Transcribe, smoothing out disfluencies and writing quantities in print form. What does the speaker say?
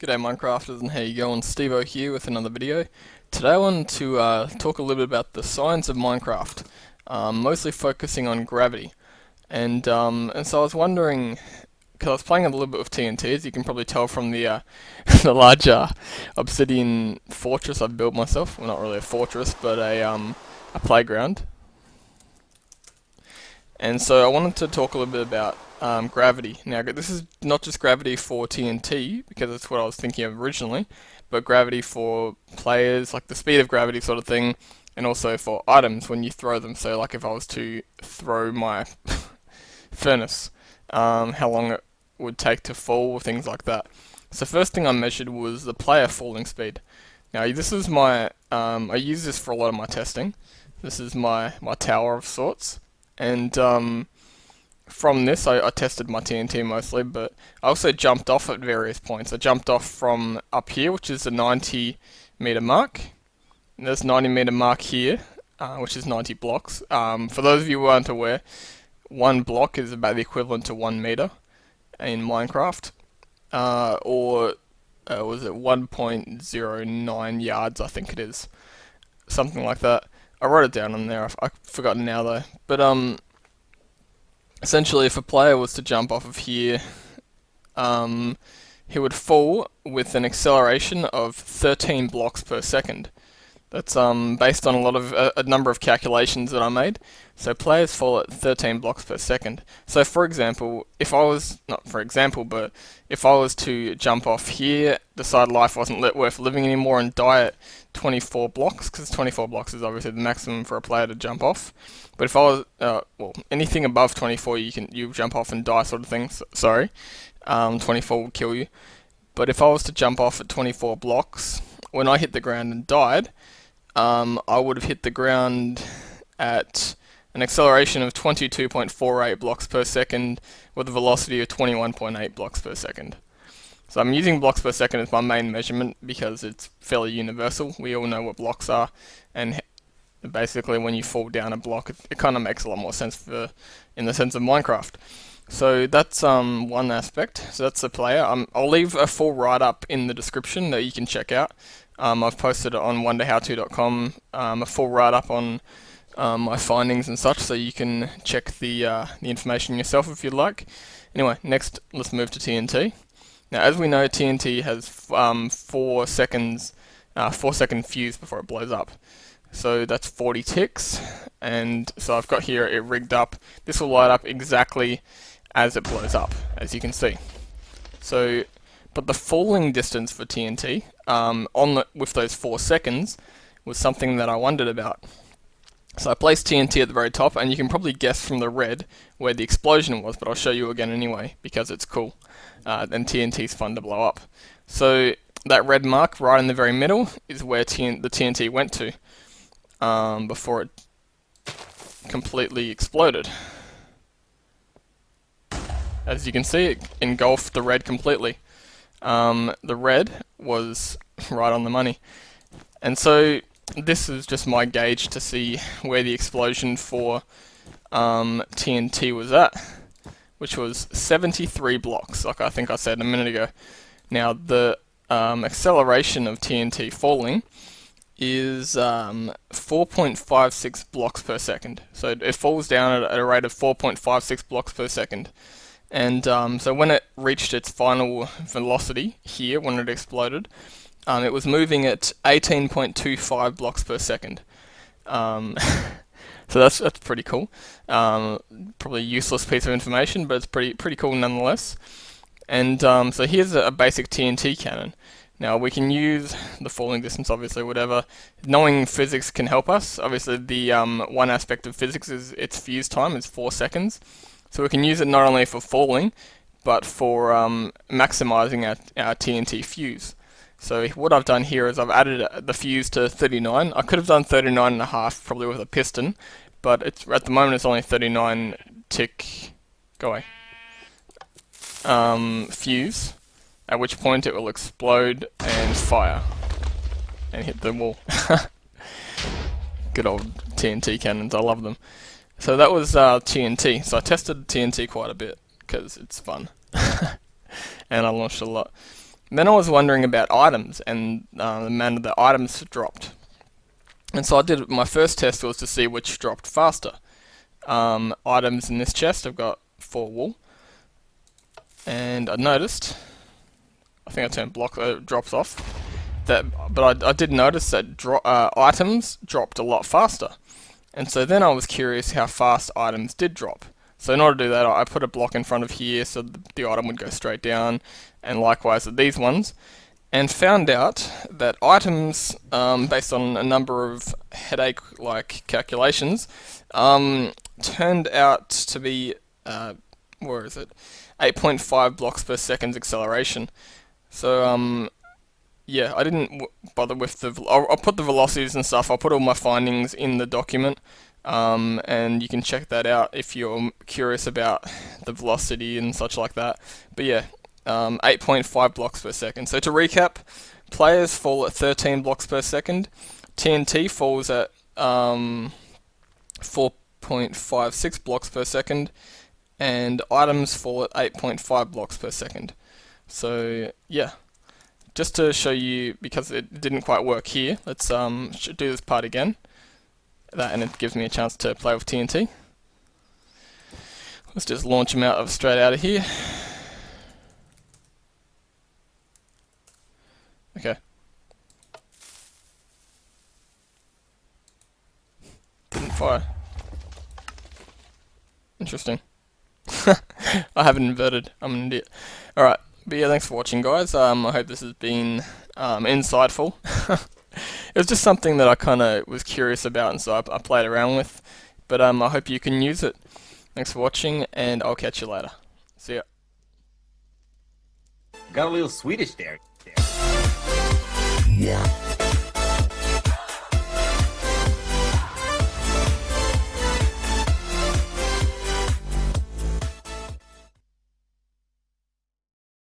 G'day Minecrafters, and how you going? Steve-O here with another video. Today I wanted to talk a little bit about the science of Minecraft, mostly focusing on gravity. And so I was wondering, because I was playing a little bit with TNT, as you can probably tell from the the large obsidian fortress I've built myself. Well, not really a fortress, but a playground. And so I wanted to talk a little bit about gravity. Now, this is not just gravity for TNT, because that's what I was thinking of originally, but gravity for players, like the speed of gravity sort of thing, and also for items when you throw them. So, like if I was to throw my furnace, how long it would take to fall, things like that. So, first thing I measured was the player falling speed. Now, this is my, I use this for a lot of my testing. This is my tower of sorts. And from this, I tested my TNT mostly, but I also jumped off at various points. I jumped off from up here, which is the 90 meter mark. And there's 90 meter mark here, which is 90 blocks. For those of you who aren't aware, one block is about the equivalent to 1 meter in Minecraft, or was it 1.09 yards? I think it is, something like that. I wrote it down on there. I've forgotten now though. But essentially, if a player was to jump off of here, he would fall with an acceleration of 13 blocks per second. That's based on a number of calculations that I made. So players fall at 13 blocks per second. So for example, if I was to jump off here, decide life wasn't worth living anymore, and die at 24 blocks, because 24 blocks is obviously the maximum for a player to jump off. But if I was, well, anything above 24, you jump off and die, sort of thing. Sorry, 24 will kill you. But if I was to jump off at 24 blocks, when I hit the ground and died, I would have hit the ground at an acceleration of 22.48 blocks per second with a velocity of 21.8 blocks per second. So I'm using blocks per second as my main measurement because it's fairly universal. We all know what blocks are, and basically when you fall down a block, it kind of makes a lot more sense in the sense of Minecraft. So that's one aspect. So that's the player. I'll leave a full write-up in the description that you can check out. I've posted it on wonderhowto.com, a full write-up on my findings and such, so you can check the information yourself if you'd like. Anyway, next let's move to TNT. Now, as we know, TNT has 4 second fuse before it blows up. So that's 40 ticks, and so I've got here it rigged up. This will light up exactly as it blows up, as you can see. So, but the falling distance for TNT with those 4 seconds was something that I wondered about. So I placed TNT at the very top, and you can probably guess from the red where the explosion was, but I'll show you again anyway because it's cool. And TNT's fun to blow up. So that red mark right in the very middle is where the TNT went to before it completely exploded. As you can see, it engulfed the red completely. The red was right on the money. And so this is just my gauge to see where the explosion for TNT was at, which was 73 blocks, like I think I said a minute ago. Now, the acceleration of TNT falling is 4.56 blocks per second. So it falls down at a rate of 4.56 blocks per second. And so when it reached its final velocity here, when it exploded, it was moving at 18.25 blocks per second. So that's pretty cool. Probably a useless piece of information, but it's pretty cool nonetheless. And so here's a basic TNT cannon. Now we can use the falling distance, obviously, whatever. Knowing physics can help us. Obviously, the one aspect of physics is its fuse time is 4 seconds. So we can use it not only for falling, but for maximizing our TNT fuse. So what I've done here is I've added the fuse to 39. I could have done 39.5 probably with a piston, but at the moment it's only 39 tick, go away, fuse, at which point it will explode and fire and hit the wall. Good old TNT cannons, I love them. So that was TNT. So I tested TNT quite a bit because it's fun, and I launched a lot. Then I was wondering about items and the manner that items dropped. And so I did, my first test was to see which dropped faster. Items in this chest, I've got 4 wool. And I noticed, I think I turned block, it drops off. But I did notice that items dropped a lot faster. And so then I was curious how fast items did drop. So in order to do that, I put a block in front of here so the item would go straight down, and likewise with these ones, and found out that items, based on a number of headache-like calculations, turned out to be, where is it, 8.5 blocks per second acceleration. So, yeah, I didn't bother with I'll put the velocities and stuff, I'll put all my findings in the document, and you can check that out if you're curious about the velocity and such like that. But yeah, 8.5 blocks per second. So to recap, players fall at 13 blocks per second, TNT falls at 4.56 blocks per second, and items fall at 8.5 blocks per second. So yeah, just to show you, because it didn't quite work here, let's do this part again. And it gives me a chance to play with TNT. Let's just launch them straight out of here. Okay. Didn't fire. Interesting. I haven't inverted. I'm an idiot. Alright. But yeah, thanks for watching, guys. I hope this has been insightful. It was just something that I kind of was curious about, and so I played around with. But I hope you can use it. Thanks for watching, and I'll catch you later. See ya. Got a little Swedish there. Yeah.